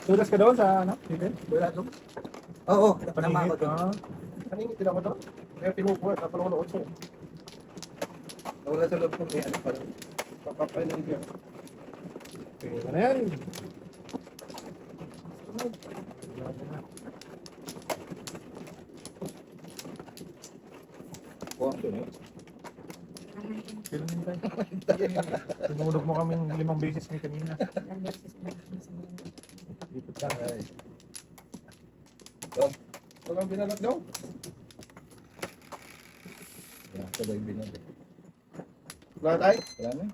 Tulas ka doon sa ano? Dito? Wala doon. Oo, tama Paningit. ako doon. Ah. Kaningit din ako doon. Kaya pinupuha, tapos ako siya. Nawala sa loob ko, may ano pa lang. Papapain na siya. Okay, ano yan? Oh, doon eh. Kailan tayo? Tinulog mo kami 5 beses ni kanina. Dito tayo. Ay. Walang binalat daw. Wala ka ba yung binali? Lahat ay? Wala na.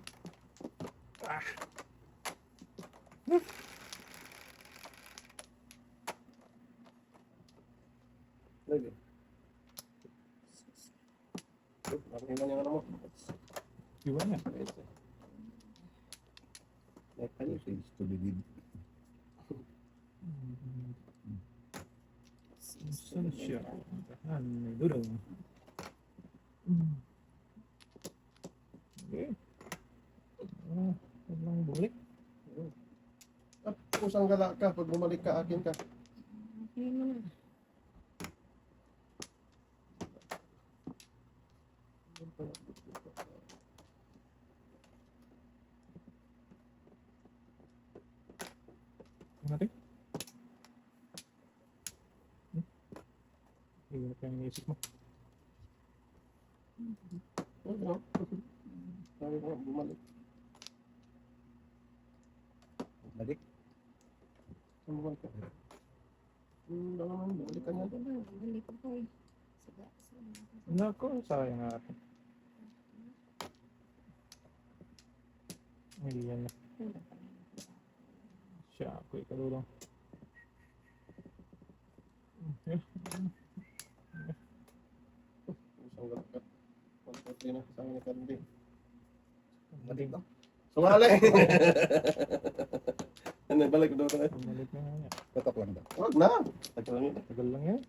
Lagi. Nakita niya ano mo. Iwan niya. Ay, things to believe. Saan siya? Tahan, may dulong. Okay. Huwag lang bumalik. Kusang gala ka, pag bumalik ka, akin ka. Natin? Iwan ka yung iniisip mo. Ano? Sabi ko, bumalik. Balik. Saan bumalik ka? Bumalik ka niya. Nako, sayang nga ito. Hindi yan na. Siya ako ikalulong. Okay. Kusang gala ka. Pagpapli na, kasama ni Kandi. Balik ba? Sumali! Ano, balik daw ka na. Bumalik na nga niya. Tatak lang ba? Huwag na! Tagal lang yun. Tagal lang yan.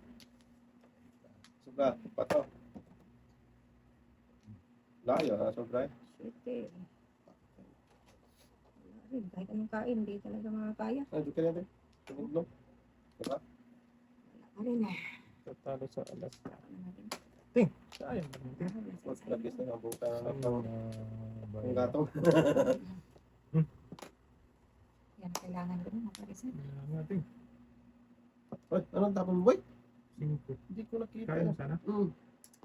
Sobra, pato. Layo na, sobra. Kahit anong kain, hindi talaga makakaya. Ano, ka natin? Tumiglo. Diba? Ano na? Tatalo sa alas. Ano natin? Sayang naman. Huwag lagis na ang buka na Ang ang gatong. Yan, kailangan ko na mapalisan. natin. Ay, anong tapon mo, boy? 5. Hindi ko nakita. Kaya mo sana?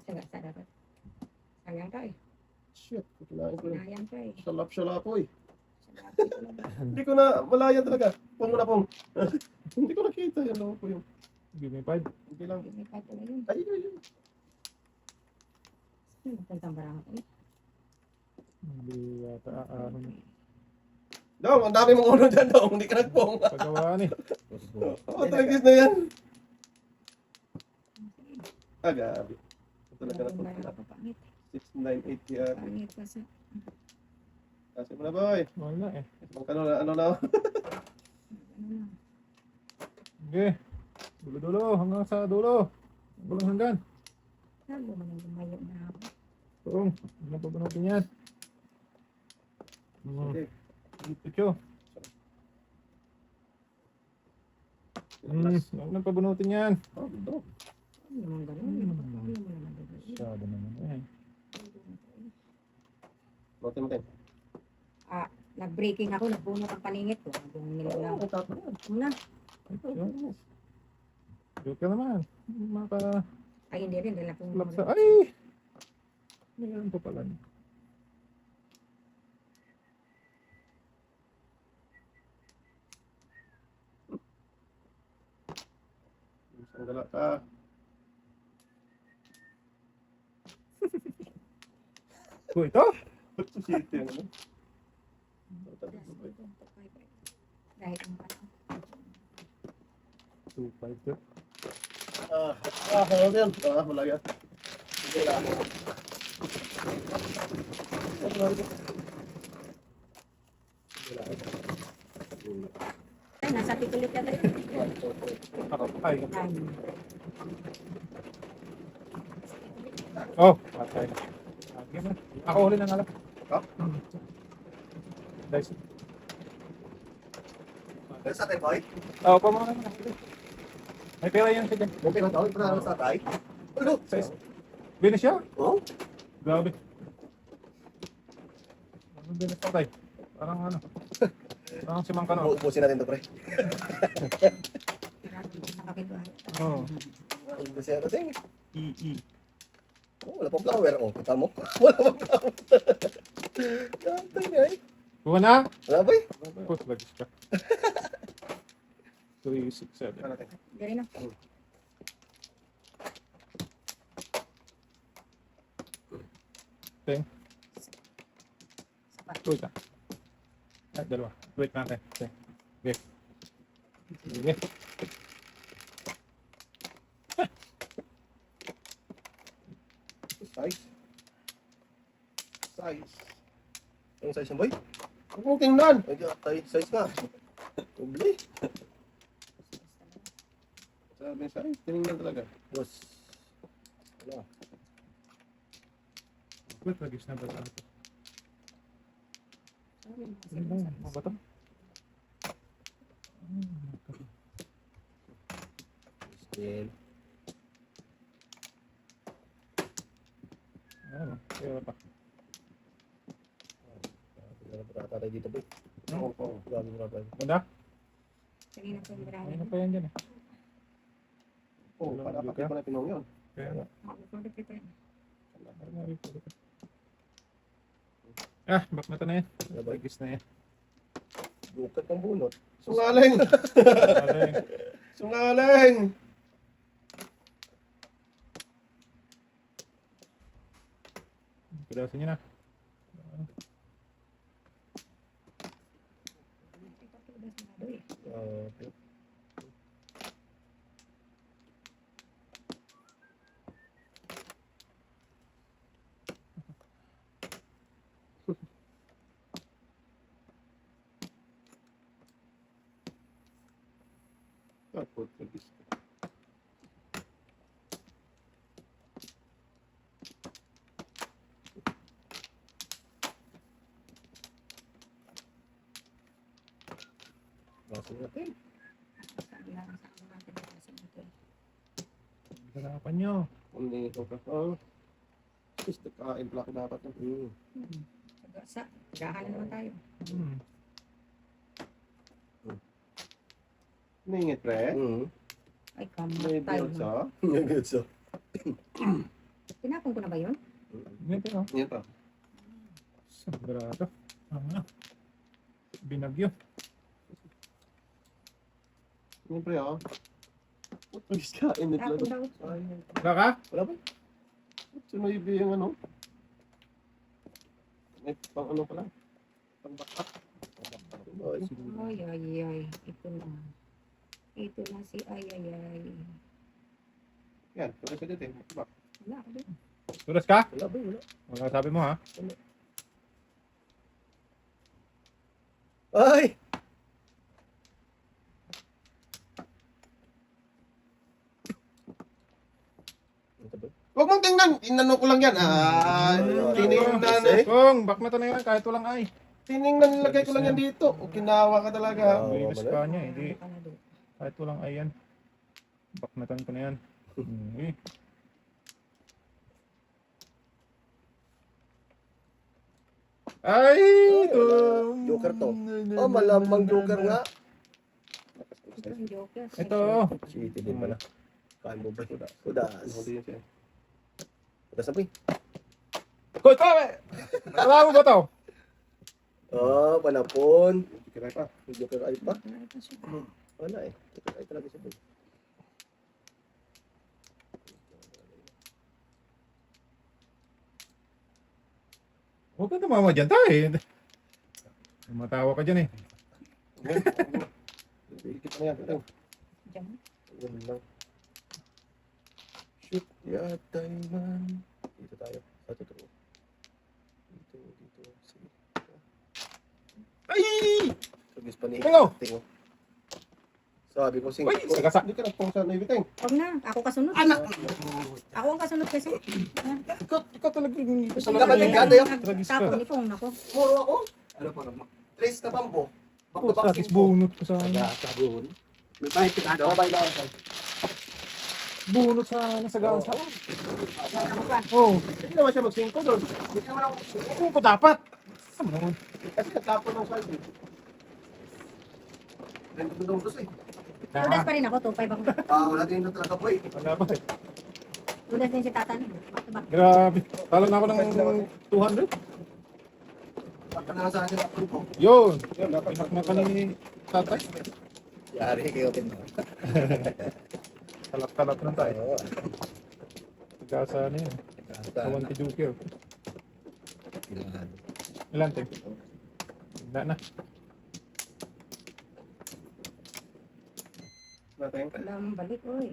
Saga, dapat. Sayang ka eh. Shit, kinain ko yun. Sayang ka eh. Salap-salap po eh. Saga ko talaga. Hindi ko na, malayan talaga. Pong na pong. Hindi ko nakita yan, loko ko yun. Give me 5. Hindi lang. Lumipad ko na yun. Ay, yun. Puntang barang ako eh. Hindi yata aaron. Dong, ang dami mong ulo dyan, Dong. Hindi ka nagpong. Pagawaan eh. Oo, talagis na yan. Ah, gabi. Talaga na Puntang barang po. ako pangit. 6980 yan. Pangit kasi. Kasi mo na, boy. Wala eh. Ano na, ano na. Ano na. Okay. Dulo-dulo. Hanggang sa dulo. Walang hanggan. Lalo mo nang lumayo na ako. Turong. Huwag na pabunutin yan. Okay. Ito. Huwag na pabunutin yan. Oh, Dong. Ano naman ganun? Ano mo naman ganun? Masyado naman eh. Matin. Nag-breaking ako, nagbunot ang paningit ko. Bumili ko lang. Ang tapon yan. Una. Joke ka naman. Maka... Ay, hindi rin. Dahil akong Lapsa. Ay! Mayroon pa pala. Isang gala ka. Oh, ito? Shit, yan. Ano? Dahil ang panahon. 2-5 to. Ano yan? Wala yan. Hindi lang. Ay, nasa titulit ka tayo. Ay. Oh, patay. Okay mo. Ako huli ng alap. Ha? Dice. Pero sa tayo, boy? Oo, pamana mo na. May pera yan siya dyan. Okay lang daw. Ipanalang sa tayo. Ano? Size. Binis siya? Oh? Grabe. Ano binis pa tayo? Parang ano. Parang si Mang Kano. Ubusin natin to, pre. Sa kapitbahay. Oo. Ubusin natin. E. Oh, wala pang flower. Oh, kita mo. Wala pang flower. Gantay na eh. Buka na? Wala ba eh? Put, lagis ka. 3, 6, 7. Dari na. Ting. Sapat. Wait na. Ay, dalawa. Wait natin. Ting. Okay. Sige. Size. Size. Yung size ng boy? Huwag mong tingnan. Ay, size nga. Ubli. Sabi size, tinignan talaga. Boss. Wala. Wait, lagis na ba ito? Ano ba yan? Ano ba ito? Then, Ano? Kaya pa. Wala tayo dito boy. Oo, oo. Grabe mo tayo. Ganda? Kanina po yung marami. Ano pa yan dyan eh? Oo, para pakit mo na pinong yun. Kaya nga. Back na ito na yan. Lagis na yan. Bukat ng bunot. Sungaling! Alay. Sungaling! Pilasin nyo na. Okay. Tapos, lagis. Baso natin. Harapan nyo. Kung nito ka. Oh. Gusto kain pala ko dapat. Sa, gahan naman tayo. Ningit, pre. Ay, May kamatay. bills, no? ah. Good so. Tinapon ko na ba yun? Ganito no? Ito. Sagrado. Binagyo. Yan, pre, ah. Gusto kain nito Tapon lang. daw. Ay, Wala ka? Wala ba? sunoy yung ano. May pang ano pala. Pang backpack. Boy. Ay. Ito na. Ito na si ay. Yan, tuloy ka dito eh. Back. Wala ako din. Tulas ka? Wala ba? Wala. Wala sabi mo ha? Ay! Huwag mong tingnan. Tinanong ko lang yan. Tinignan. Kung, back na to na yan kahit walang ay. Tinignan, lagay ko lang yan dito. O, ginawa ka talaga. Oo, Linis wala. pa niya, hindi. Ano ka na doon? Kahit walang ay yan. Back na ko na yan. Eh. Ay! Ito! Joker to. Oh, malamang joker nga. Ito yung joker. Ito! Sweetie din mo na. Kain mo ba? Kudas. Huli yun siya. Kudas na po eh. Koy, tawe! Alam mo ba to? Oh, panapon. Kiray pa. May joker ay pa. Ito siya. Wala eh. Joker ay talaga siya. Huwag ka tumama dyan tayo eh. Matawa ka dyan eh. Ikit na yan. Ito. Diyan. Yan lang. Shoot yata man. Dito tayo. Sa totoo. Dito. Sige. Ay! Sagis pa ni Tingo! Tingo. Sabi ko, sing. Uy! Sagasa! Hindi ka nagpungsa na ibiting. Huwag na. Ako kasunod. Anak! Ako ang kasunod kasi. Ikaw talaga yung Gusto ka ba tingkada yun? Tragis ka. Tapon ni Pong ako. Muro ako. Ano pa naman? Trace na bambo. Back to back. Sakis bunot ko sa Sabon. May bahit ka Ano ba yung bunot sa nasagasa. Ano ba? Oh, Hindi naman siya mag-5 doon. Hindi naman ako. ano ko dapat? Saan naman? Kasi natapon ng side. Nandun eh. Ludas pa rin ako, 2.5 ako. Wala din na talaga po eh. Wala ba eh. Ludas din si Tatan. Back to back. Grabe. Talo na ako ng 200. Pagka na lang sa akin ako po. Yun. Pinak na ka ni tatay. Yari kayo kin mo. Talap-talap na tayo. Oo. Nagkasa na yun. Kawan ti Joker. Kailangan. Ilan tayo? Wala na. Natin. Wala mong balik, oy.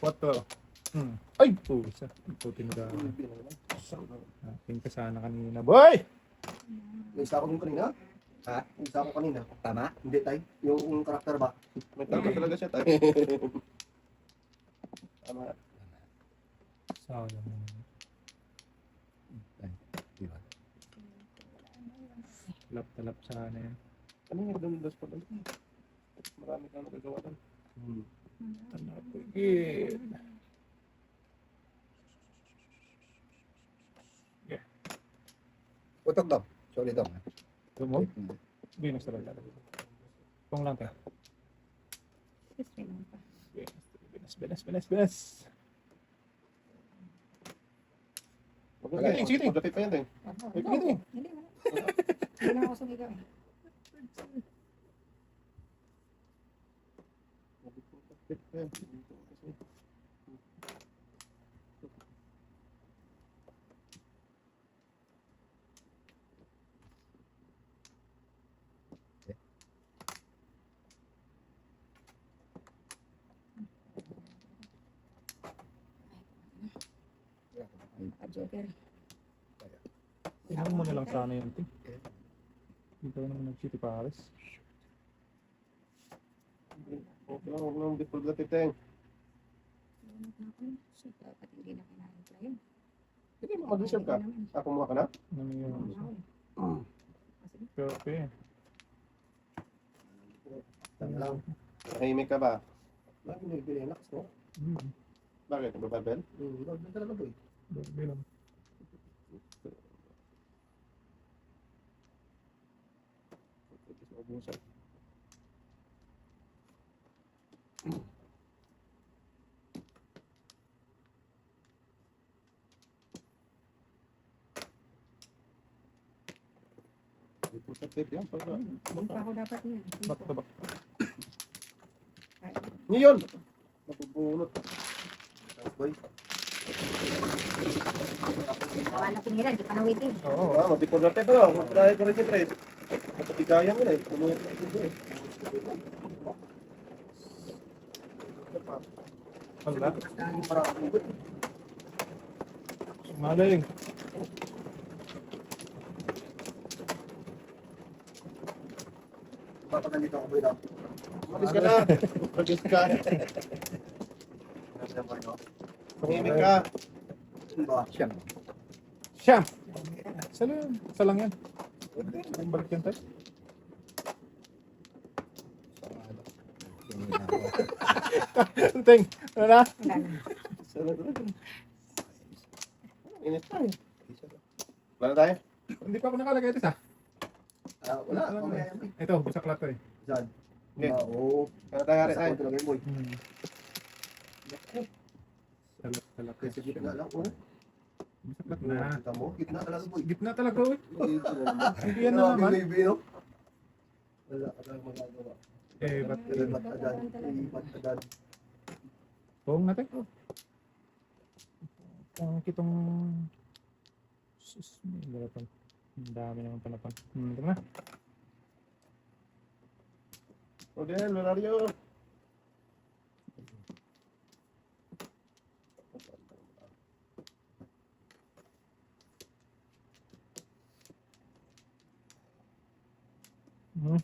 4. Ay! Pusa. Puti na ka. Ating kasana kanina. Boy! May isa ko nung kanina. Ha? May isa ko kanina. Tama? Hindi tay. Yung karakter ba? May tama talaga siya tayo. Tama. Sayang. Diba? Talap-talap sana yan. Ano yung dundas pa doon? Marami kang nagagawa doon. Ano po yun? Utok daw. Sorry daw. Mo? Binas talaga. Kung lang tayo. Excuse me lang pa. Binas. Sige, sige. Pagdating pa yan din. Sige. Hindi, wala. Hindi na ako sumigaw eh. Joker. Tingnan mo na lang sana yun. Dito naman nag-city Paris. Okay lang, huwag lang before the titeng. Shit, dapat hindi na kinain pa yun. Hindi mo mag-reserve ka. Ako mukha ka na? Ano yun? Pero okay. Lang. Tahimik ka ba? Lagi na relax no? Bakit? Nagbababel? Lagi talaga to eh. Bilang. Dito sa tape yan. Hindi pa ako dapat niyan. Back to back. Ngayon! Napubunot. Boy. Wala tingiran, di pa nawitin. Oo, mabefore the tape na. Magpapalaya ko rin yung trade. Matabigayan mo na eh. Tumuhin ko rin eh. Wala. Parang Maling. papagalit ako boy daw. Malis ka na. Malis ka. Nasa boy no? Tahimik ka. Ba? Siya. Siya! Isa lang yan. Balik yan tayo. Ting, ano na? Wala na. Init tayo. Wala tayo? Hindi pa ako nakalagay ito sa. Wala. Mamaya yan boy. Ito, busaklat to eh. Saan? Hindi. Oo. Wala tayo, Hari. Sa ko talaga yun boy. Salap. Kasi gitna lang oh. Busaklat na. Kita mo? Gitna talaga boy. Gitna talaga eh. Hindi yan na naman. Wala ka lang magagawa. Ba't Ibat agad. Ibat agad. buong natin? Ang kitong... Sus, may galapan. Ang dami naman panapan. Ito na. Odel, where are you? Wala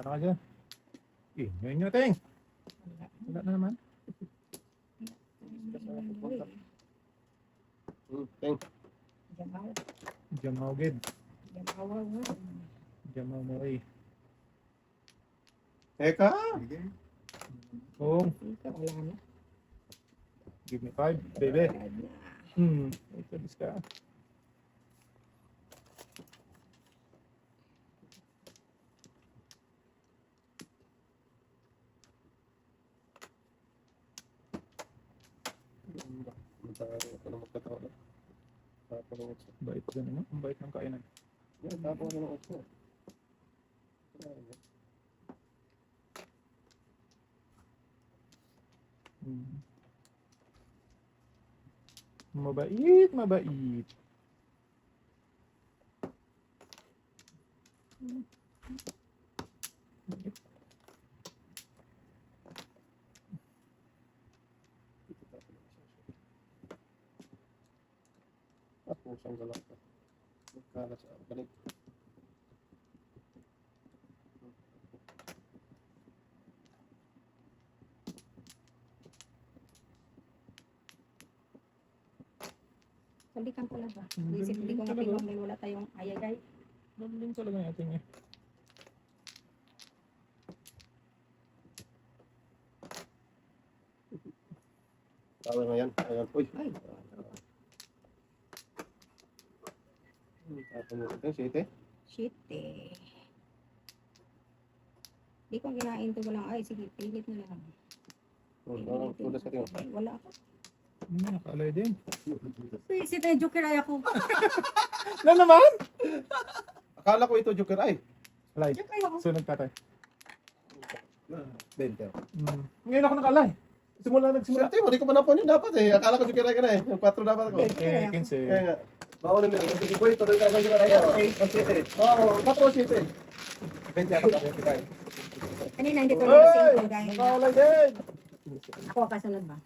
na ka dyan. Ngayon nyo, Ting. Wala na naman. Thank. Jamal. Diyan ako, Gid. Jamal. Kawawa. Diyan mo eh. Teka. Oh, Ika, wala na. give me 5, baby. Wala na. Ito, bis ka. Ito na magkatawa. Tapo ng utso. Bait ka naman. Ang bait ng kainan. Yan, tapo na ng utso. Mabait, mabait. Pusang galak ka. Magkala sa balik. Salikan pala ba? Isip, hindi ko nga pinong may wala tayong ayagay. Galing talaga yung ating eh. Tawa na yan. Ayan. Uy. Ay, Tapo mo ito. Sete. shit eh. Hindi ko kinain to walang ay. Sige, pilit na lang. Tulas ka tingin. Ay, wala ako. Nakalay din. Isip na joker ay ako. Na naman? Akala ko ito Joker ay. Alay. Joker ay ako. Sunod tatay. 20. Ngayon ako nakalay. Simula nagsimula. Swerte mo, di ko pa napon yun dapat eh. Akala ko Joker ay ka na eh. Yung 4 dapat ako. Eh, 15. Kaya nga. Bawal na sige boy, tuloy ka lang tayo. Oo, 4 7. 20 ako, 25. Kanina hindi ko lang kasi dahil Nakalay din. ako kasunod ba?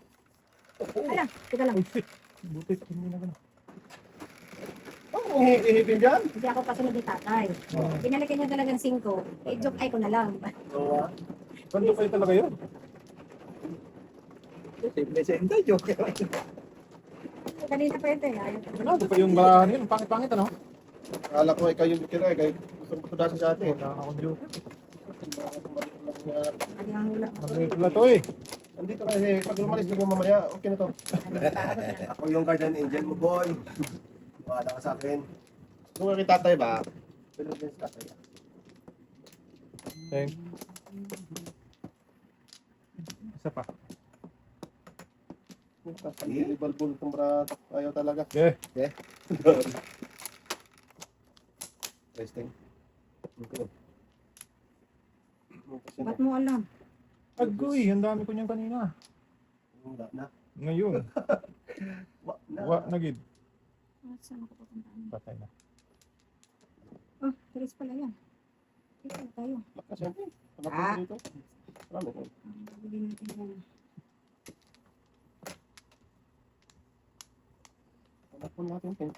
Ala, teka lang. Uy, shit. Buti sa hindi na gano'n. Oh, ihipin dyan. Hindi ako kasunod ni tatay. Pinalikan niya talagang 5. Eh, joke ay ko na lang. Oo. Bando kayo talaga yun. Simple senta joke. Kanina pa ito eh. Ayaw. Ano, ito pa yung barahan yun. Pangit-pangit ano? Akala ko ikaw yung Joker ay. Kaya gusto ko tudasin sa atin. Wala akong joke. Ano ang hula? Magre-repla to eh. Andito kasi pag lumalis ko mamaya, okay na to. Ako yung guardian angel mo boy. Wala ka sa akin. Kung kay tatay ba? Pero din sa tatay. Thank. Isa pa. Balbol itong brat. Ayaw talaga. Yeah. Resting. Ba't mo alam? Agoy, ang dami ko niyan kanina. Wala na. Ngayon, wa na gid. Ah, saan ako pupuntaan? Patay na. Oh, tulis pala yan. Dito na tayo. Lakas yan. Ah. Dito. Marami ko. Bili natin yan. Hanapon natin.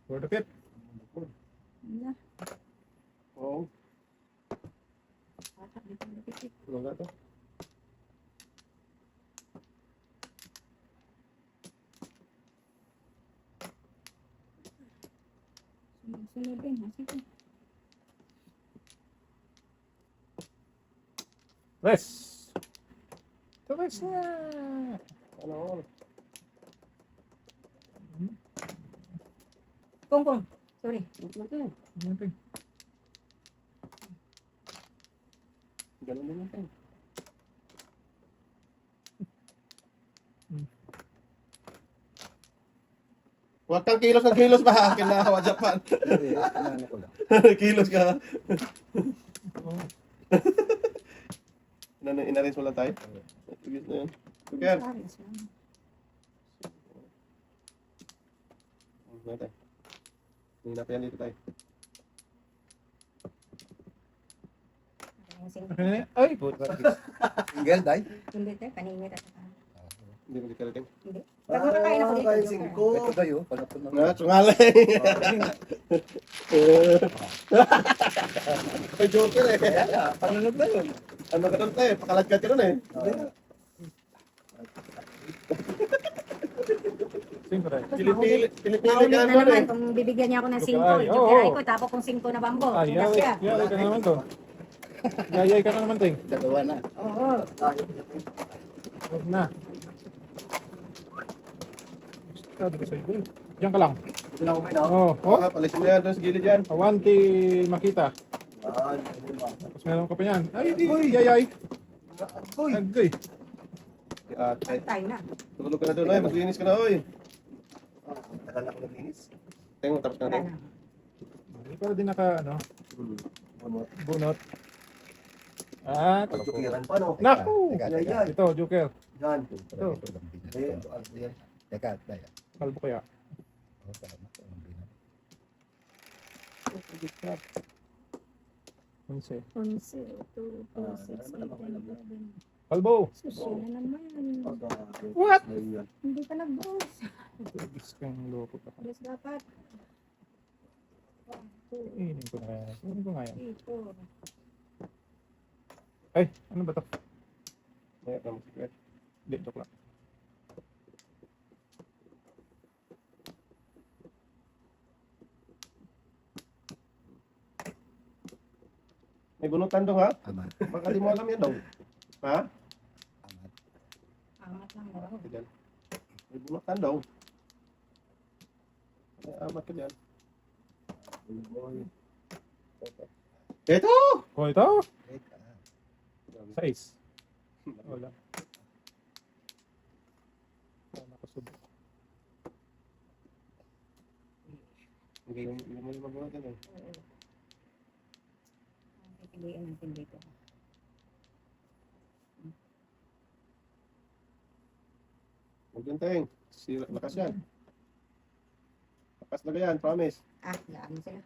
For the pit. Wala. Oo. Bata, dito na pitik. Ano nga to? Sunod din. Sige. Rest. Rest na. Ano? Kung. Sorry. Nothing. Ganun din natin. Huwag kang kilos ng kilos ba? Kinahawa Japan. Ano ko lang. Kilos ka. Inarrange mo lang tayo. Sige na yun. Joker. Ayos lang. Tayo. Tingnan natin yan dito tayo. Ang single. Ay, puta. Single day. Hindi tayo. Paningit at saka. Hindi mo dikarating. Hindi. Pag nakakain ako dito. Tayo joker. 5. Ito tayo. Palapon lang. Nga, tsungalay. May joker eh. Panunod na yun. Ano ka doon tayo? Pakalagkat ka doon eh. Singko rin. Pili-pili Naulit ka na ano naman eh. kung bibigyan niya ako ng Joker 5. ay, Joker oo. ay ko, tapos kung 5 na bambo. Ay, Tigas ka. yari ka na naman to. Yayay ka na naman, Ting. Dalawa na. Oo. Huwag na. Sabi ko sa'yo, Ting. Diyan ka lang. Wala ko na. Oh, oh. Palisin mo yan doon sa gilid yan. Awanti makita. Yan. Tapos meron ka pa yan. Ay, di. Yayay. Uy. Agoy. Atay. Tayo na. Tulog ka na doon ay. Maglinis ka na oy. Tagal na ako naglinis. Tingnan mo tapos ka Wala na. na. Para din naka, ano, Ano? bunot. At, Pagtukiran pa, no? naku! Yayay. Ito, Joker. Yan. Ito. Yan. Teka, teka. Kalbo kaya. Onse. 11, 2, 4, 6, 8, 9, 11. Kalbo! Susi na naman. What? Hindi ka nag-boss. Ibig kang loko ka. Alas dapat. 1, 2, Inin ko na kaya. Inin ko nga yan. 3, 4. Ay, ano ba to? Kaya ka mag-secret. Hindi, joke lang. May bunutan dong ha? Amat. Baka di mo alam yan dong. Ha? Amat. Angat lang daw. Diyan. May bunutan daw. Ay, amat ka dyan. Ito! Oh, ito? Teka. Sa ace. Wala. Nakasubok. Hindi mo yung mabunutan eh. Pipiliin natin dito. Huwag yan tayong. Lakas yan. Lakas na yan, promise. Laan mo sila.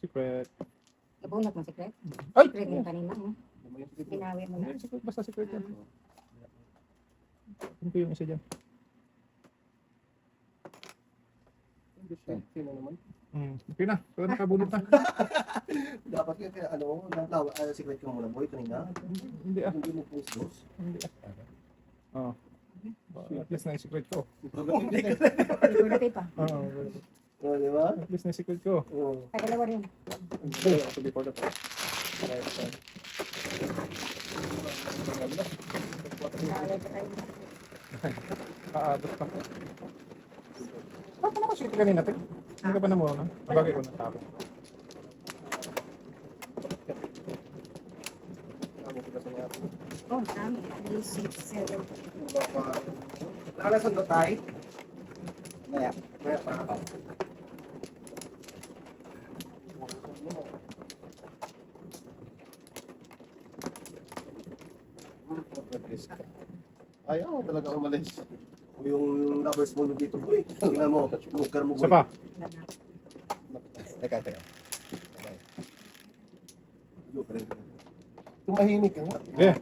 Secret. Nabunot mo secret? Ay! Secret yung kanina mo. Pinawi mo na. Secret, basta secret yan. Ano ko yung isa dyan? Sino naman? Okay na. Pero nakabunot na. Dapat yun, kaya ano, secret ko muna, boy, kanina. Hindi ah. Hindi mo post those. Hindi ah. Oh. At least na-secret ko. Sigurati pa. Oo. Oh, di ba? At least na-secret ko. Oo. Ay, dalawa rin. To be for the Naalala ko tayo. Kaabot pa. Bakit ako secret kanina, Tek? Hindi ka pa namuna. Bagay ko na tao. Oh, marami. 3, 6, 7. Nakalasan ba tayo? Maya. Maya pa ako. Ayaw talaga umalis. Yung lovers mo dito, boy. Tingnan mo, smoker mo, Isa boy. pa. Teka, teka. Tumahimik ka nga. Yeah.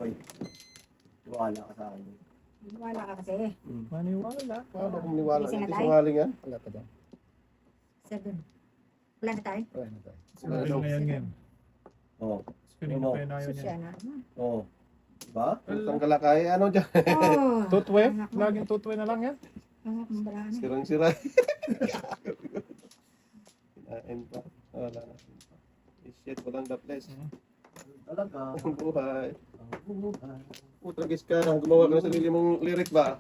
Wala ka sa akin. Wala ka kasi. Maniwala. Paano kung niwala? Gising na Hindi tayo? sinungaling yan? Wala pa daw. 7. Wala na tayo? Wala na tayo. Sinungaling na yan yan. Oo. Kanina pa yun ayaw Susi niya. na. Oo. Diba? Ang kalakay, ano dyan? Oh. Tutwe? Anak mo. Laging tutwe na lang yan. Anak mo, baraan. Sirang-sira. Kinain pa. Wala na. Shit, walang the place. Talaga. Ang buhay. Ang buhay. Tragis ka na. Gumawa ka ng sarili mong lyric ba?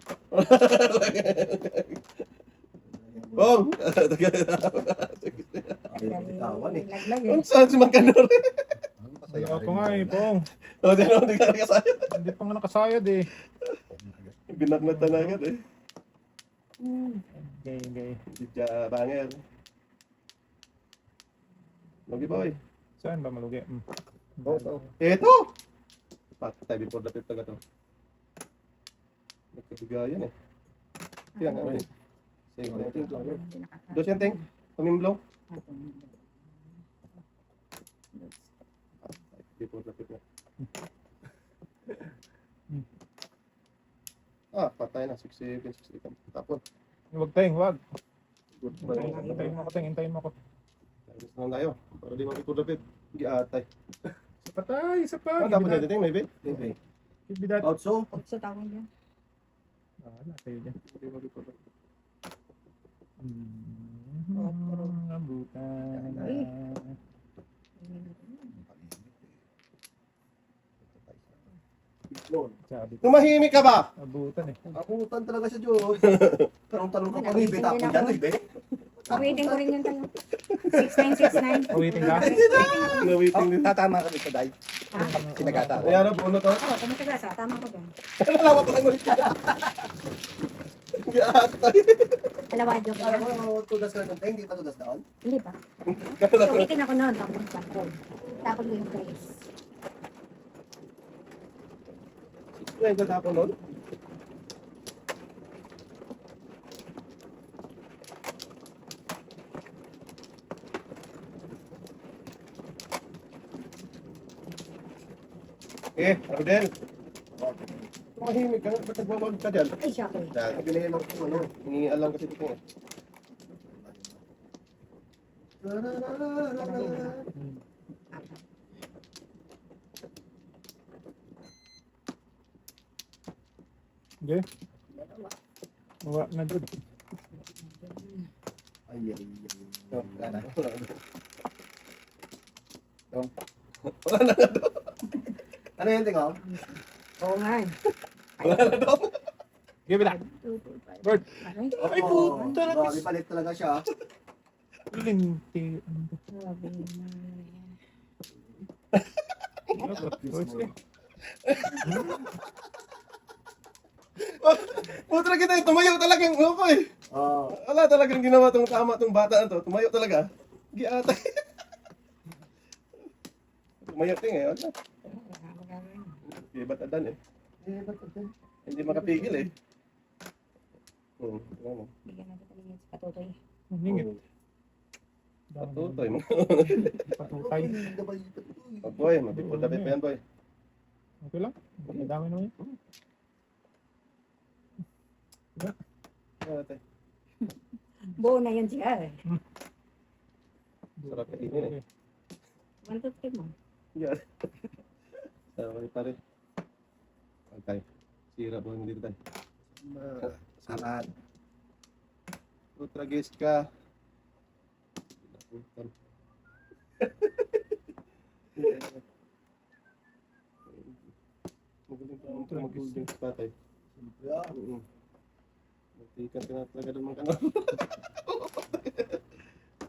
Bong! Bitawan eh. Laglag eh. Ang saan si Magkanor? Ako nga eh, Pong. O, di naman nagkari ka sa'yo. Hindi pa nga nakasayad eh. Binagnatan na agad eh. Gay, gay. Di siya banger. Logi boy. Saan ba malugi? Eto! Patay before the fifth taga to. Nagkabigayan eh. Kaya nga eh. Sige, ting. Dos yan, ting. Tumimblong. Before the fifth na. Patay na. 6-7, 6-8. Tapon. Huwag tayong, huwag. Good Hintayin mo ako, Teng. Hintayin mo ako. Ayos na lang tayo. Para di mag-before the fifth. Giatay. Isa pa tayo, isa pa. Ano dapat natin, ting? Maybe? Maybe. Kibidat. Also, So, tawag yan. Wala kayo dyan. Hindi mo dito. Abutan. Sabi ko, Tumahimik ka ba? abutan eh. Abutan talaga siya, Diyos. Tanong-tanong ka pa, Ribe. Tapon yan, Ribe. Waiting ko rin yun tayo. 6969. Waiting ka? Nawaiting din. Tatama kami sa dive. Sinagata. Ayan na, puno to. Oo, kumataga sa. Tama ko dyan. Nalawa pa lang ulit. Dalawa, joke Alam lang. mo, tudas ka na. Hindi pa tudas doon. Hindi pa. So, waiting ako noon. Tapos yung place. Ngayon ka tapon nun? Rodel. Tumahimik ka. Ba't nagmamag ka dyan? Ay, siya ko. Dahil pinahin lang kung ano. Inialam kasi ito eh. Okay. Bawa na doon. Ay, ay, ay. Wala na. Wala na nga daw. Ano yun, Tingo? Oo nga eh. Wala na daw. Give it up. Bird. Aray. Ay, puta na. Grabe, palit talaga siya. Linti. Grabe na. Putra kita eh. Tumayo talaga yung loko eh. Oo. Wala talagang ginawa tong tama tong bata na to. Tumayo talaga. Giatay. Tumayo ting eh. Wala. Di ba't adan eh. Hindi makapigil eh. Ano? Bigyan natin paligid sa patutoy. Hingit. Patutoy mo. Patutay. Oh, boy, mabipol tabi pa yan boy. Okay lang. Ang dami naman yun. Ate. Buo na yun siya eh. Sarap kainin eh. 1, 2, 3 mo. Yan. Sama pa rin. Okay. Sira po hindi tayo. Sarat. Putra guys ka. Pinaputan. Magaling pa ang mag-holding sa patay. Yeah. Magtikan ka na talaga doon mga kanon.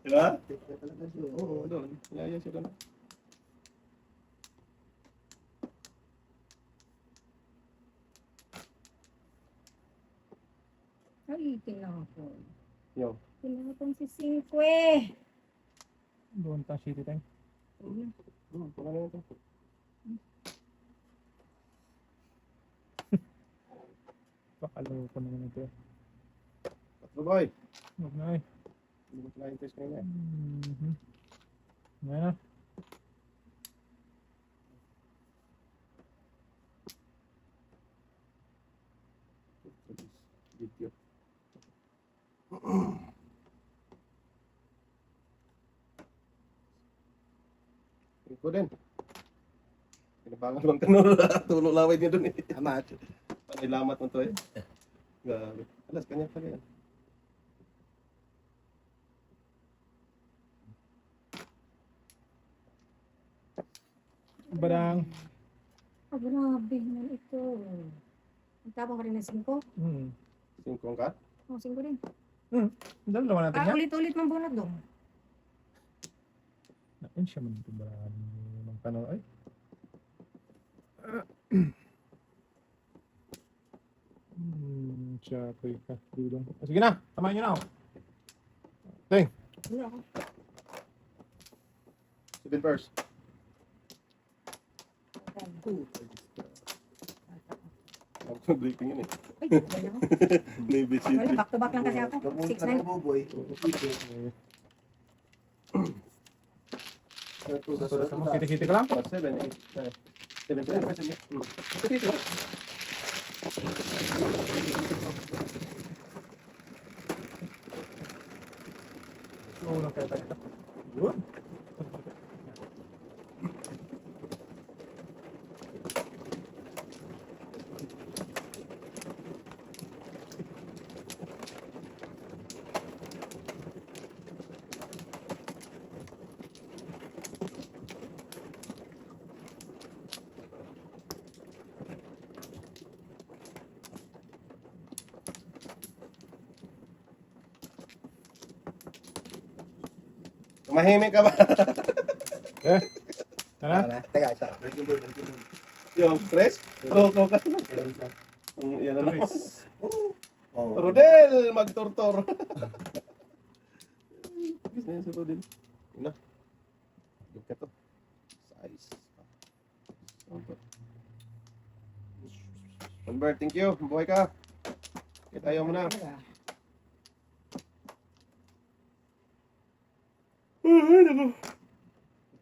Diba? Talaga siya. Oo, doon. Yaya siya doon. Ay, tinapon. Yo. Tinapon si Cinco eh. Doon ta city time. Ano ito? Pakaloko naman ito. Patro boy. Huwag na eh. Hindi ko sila interest kanina eh. Ngayon na. Video. Iko din. Pinabangan bang tanong tulo laway niya doon eh. Amat. Panay lamat mo to eh. Grabe. Alas, kanya pala yan. Barang. Oh, grabe naman ito. Nagtapon ka rin ng 5? Singkong ka? Oh, 5 din. Dalawa natin Ah, yan. ulit-ulit mong bunot doon. Nain siya man ito barang. Mang tanong ay. Siya ko yung dulong. Sige na, tamahan nyo na ako. Hindi ako. 7 first. Ang breaking yun eh. Ay, wala ako. Navy Wala, City. back to back lang kasi ako. Gamunta 6-9. na buboy. Kita-kita ka lang. 7, 8, 9. 7, 7. Oo lang kaya tayo. Yun. Tumahimik ka ba? Eh? Ano? Teka, isa. Yung stress? Loko ka na. Yan na naman. Oh. Rodel, magtortor. Bis na yun si Rodel. Yun na. Look at to. Size. Convert, thank you. Buhay ka. Kita ayaw mo na.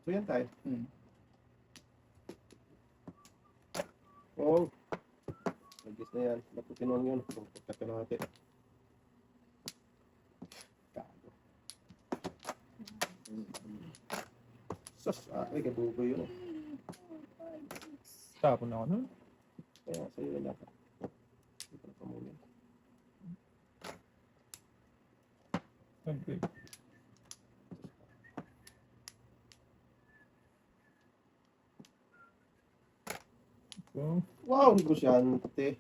So yan tayo. Oo. Nagis na yan. Ba't ko pinuang yun? Pagkat ka natin. Kago. Sus, ay, kabubo yun. Tapon ako nun. Kaya sa'yo yun dapat. Ito na muna. Okay. So, Wow, negosyante.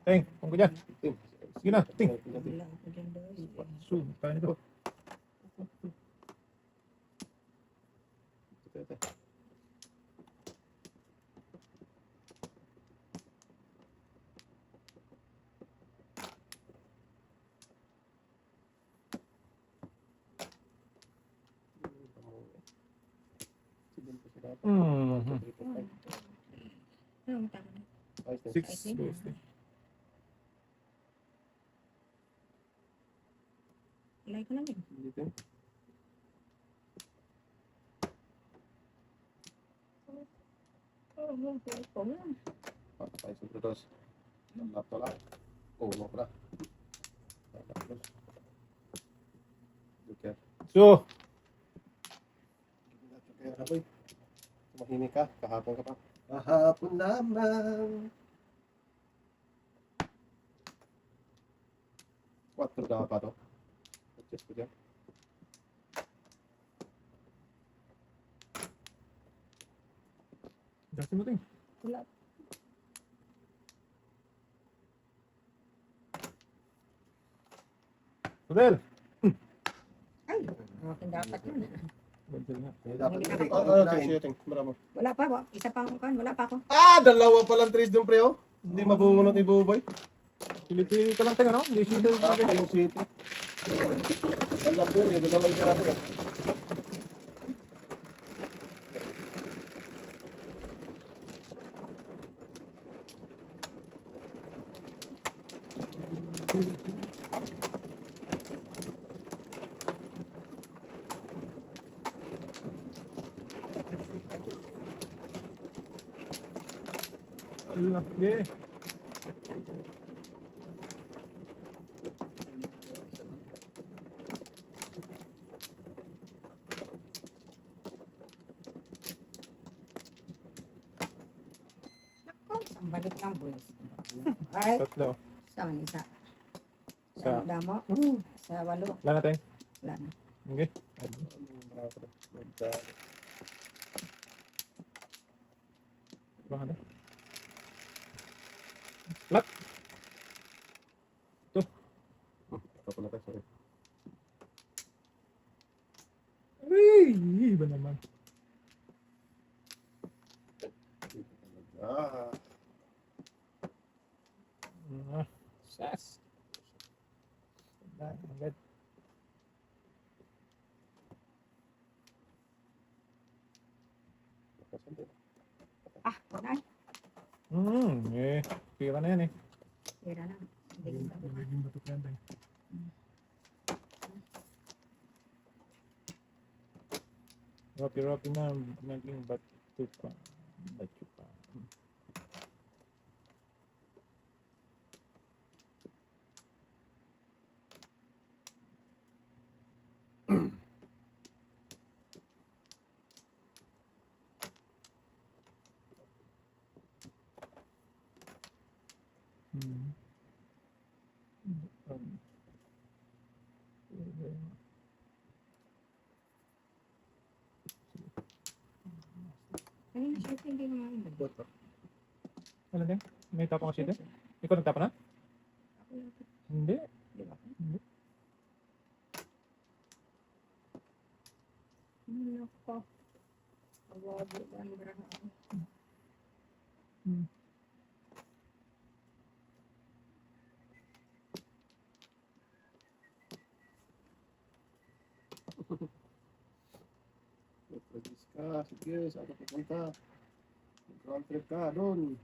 Teng, kung ko dyan. Sige na, ting. Wala ako dyan daw. So, tayo nito. Mhm. Ano, tama na. 6. Ilay ko lang yun. Ko lang. Patay sa dos. Laptop lang. Ulo ko na. Okay. So, Kaya na boy. Tumahimik ka. Kahapon ka pa. Kahapon naman. What? Tulog ka pa to? Adjust ko dyan. dati mo ting. Wala. Rodel! Ay, akin dapat yun. Rodel nga. Dapat Sige, ting. Maramo. Wala pa, isa pa ako kan, wala pa ako. Ah! Dalawa palang trees doon, pre, oh. Hindi mabungunot ni Buboy. Pili-pili ka lang ting, ano? Hindi siya Ah, yung city. Alam po, yung dalawang sarap eh. laki. Ang balik ng boys. Ay, Tatlo. saan isa? Sa, Sa damo? Sa walo? wala natin. Wala na. Okay. Baka na. Lat! Tapos na tayo, sorry. Ay! Iba naman. Ah, Sas. Agad. Ah, wala. Eh. Pira na yan eh. Pera na. Hindi ko sabi. Nagiging batok yan tayo. Rapi-rapi na. Naging batok pa. Batok pa. Hmm. Kanina siya hindi naman. Ano din? May tapang kasi din? Ikaw nagtapa na? Ako lang. Hindi. Di ba? Mag-practice ka. Sige, saan ka pupunta? Mag-round trip ka doon.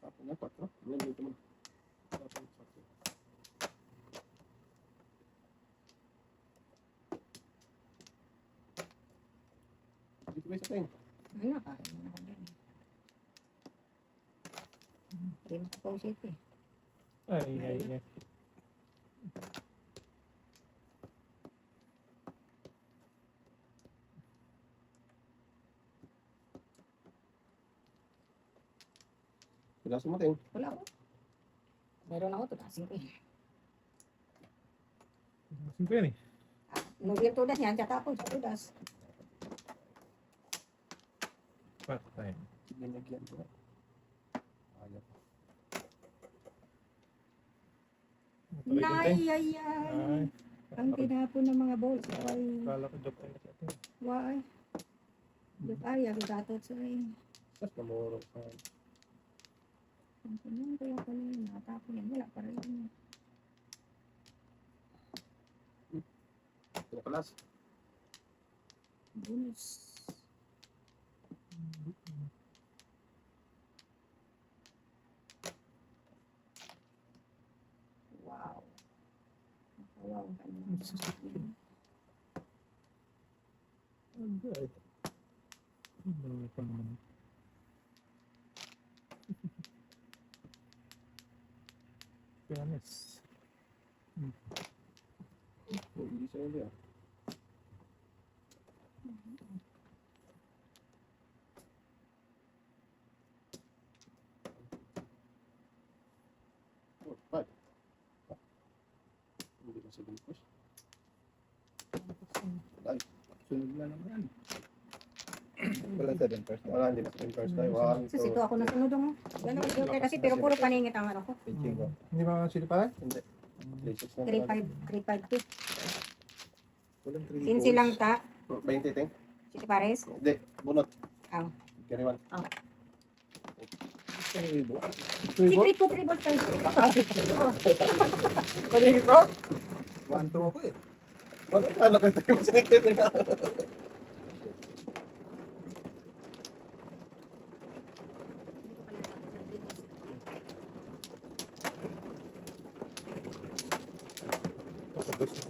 Tapos na, 4. Yan, dito mo. Tapos, 4. Dito kayo sa tingin. Ano ka? Ano ka dyan? Hindi makapausip eh. Ay. Sila sumating. Wala ko. Meron ako, tunasin ko eh. Sino yan eh? Nung yung tudas niyan, tatapos sa tudas. Part time. Binagyan ko. Ayaw. Nay. Ay. Ang tinapon ng mga balls. Ay, Kala ko joke tayo sa atin. why? Look, ay, ako datot sa rin. Tapos namuro ka. Ang pinang kaya pala yun, nakatapon yan. Wala pa rin. Pinakalas. Bonus. Wow. Wow ka naman. Agad. Ano pa naman? Fairness. Hindi siya hindi ah. Oh, 5. Hindi na 7 push. Ay, sunod na naman. Wala 7 first. Wala, hindi na 7 first tayo. 1, Sus, ito ako nasunod mo. Yan ang joker kasi pero puro paningit ang ano ko. Pitching ko. Hindi ba sila pala? Hindi. 3-6 na. 3-5. Walang 3 Sinsi lang ta. 20, ting. Sisi Pares. Hindi, bunot. Ang. Carry 1. Secret ko 3 balls tayo. Paligid ko? 1-2 ako eh. Ano ka tayo sinikit na?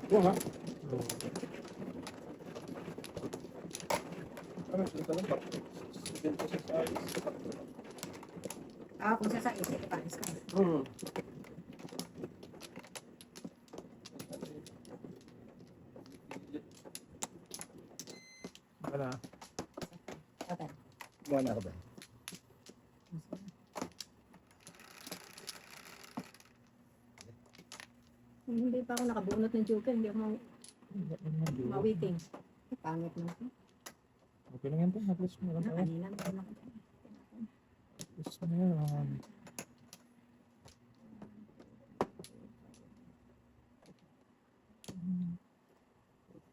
Oo ha. Ano sila tanong ba? 7 push size. Kung sa Sisi Pares ka. Wala. Okay. Buwan ako ba? Hindi pa ako nakabunot ng joker. Hindi ako ma-waiting. Pangit na ito. Okay lang yan to. At least meron tayo. Kanina meron ako dyan. At least meron.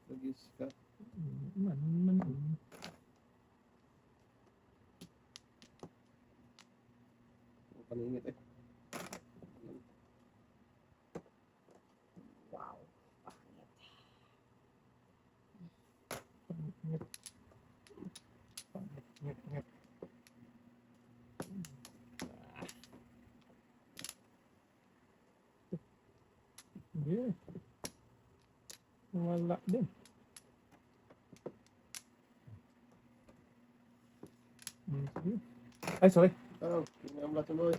Nagis ka. Man. Paningit eh. Wow. Pangit. Ngip. Hindi. Wala din. Sige. Ay, sorry. Oh, hindi ang lahat tuloy.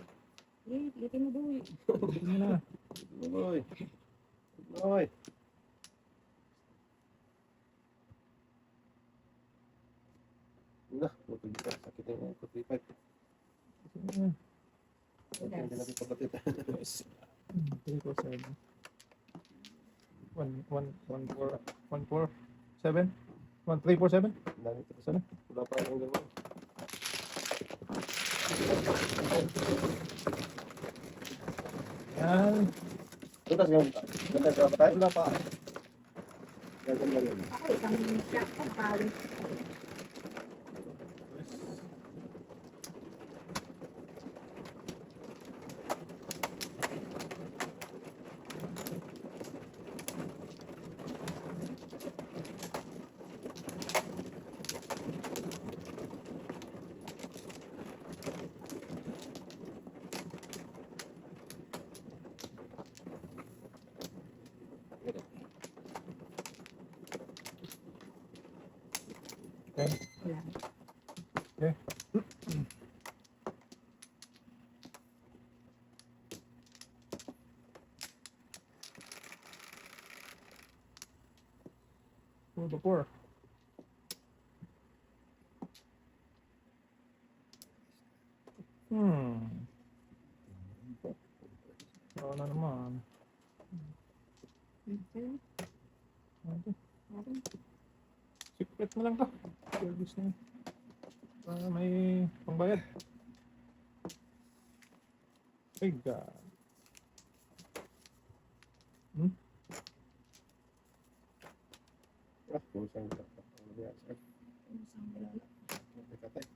Litin mo doon. Hindi na. Tuloy. Tuloy. Na, buto dito. Sakit yung 45. Hindi natin papatit. 347. 147. 1347. Dami ito sana. Wala pa yung gano'n. Yan. Tutas yung tutas yung patay. Wala pa. Ganyan lang yun. Ako, isang shot. Pagkawin. Okay. Wala. Okay. Pull the four. Oo na naman. Okay. Okay. Okay. Secret mo lang to. Service na yun. Para may pangbayad. Ay, God. Ah, kusang ka. Ano yan, sir? Teka, tay.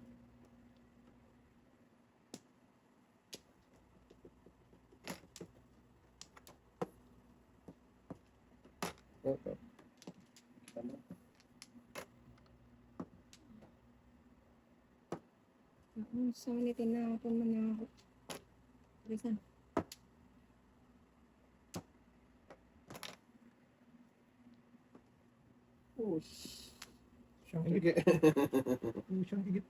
Ito. Tama. So, tinapon mo na ako. Risan. Push. Siyang higit. Sige. Siyang higit.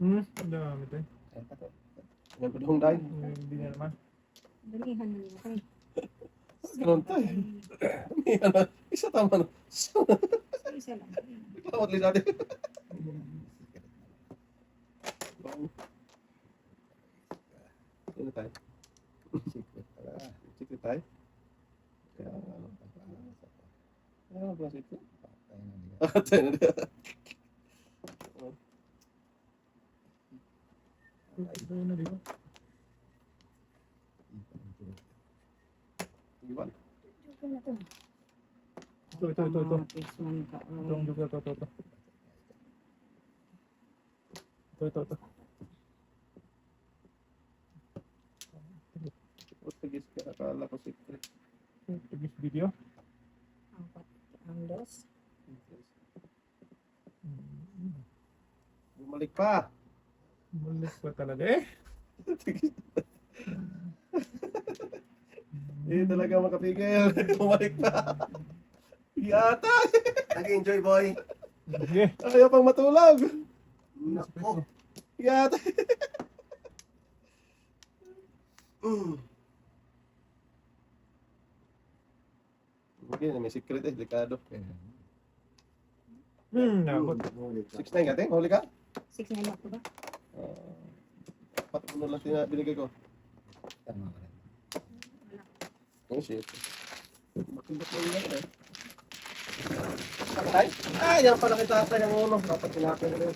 Ang dami tayo. Yan pa dong day. Hindi na naman. Dalihan mo na kayo. Ganun tayo. Isa tama na. Isa lang. Reklamo ulit natin. Ano tayo? Secret pala. Secret tayo? Kaya ano pa pa. Ano ba secret? Patay na nila. Tayo na din. Ito yun na dito. Iwan. Joker na to. Ito. This one ka. Itong juga to. Ito. Portuguese ka. Akala ko secret. Tugis video. Apat. Ang dos. Bumalik pa. Mulis pa talaga eh. Hindi talaga makapigil. Bumalik pa. Yata. Nag-enjoy, boy. Sige. Ayaw pang matulog. Nako. Yata. Okay, may secret eh. Delikado. Nabot. 6'9" ka, huli ka? 6-9 ako ba? Apat mo lang binigay ko. Tama ka rin. Oh shit. Bakit mo yan eh? Patay? Ah, yan pala kita sa yung ulo. Dapat pinapin na rin.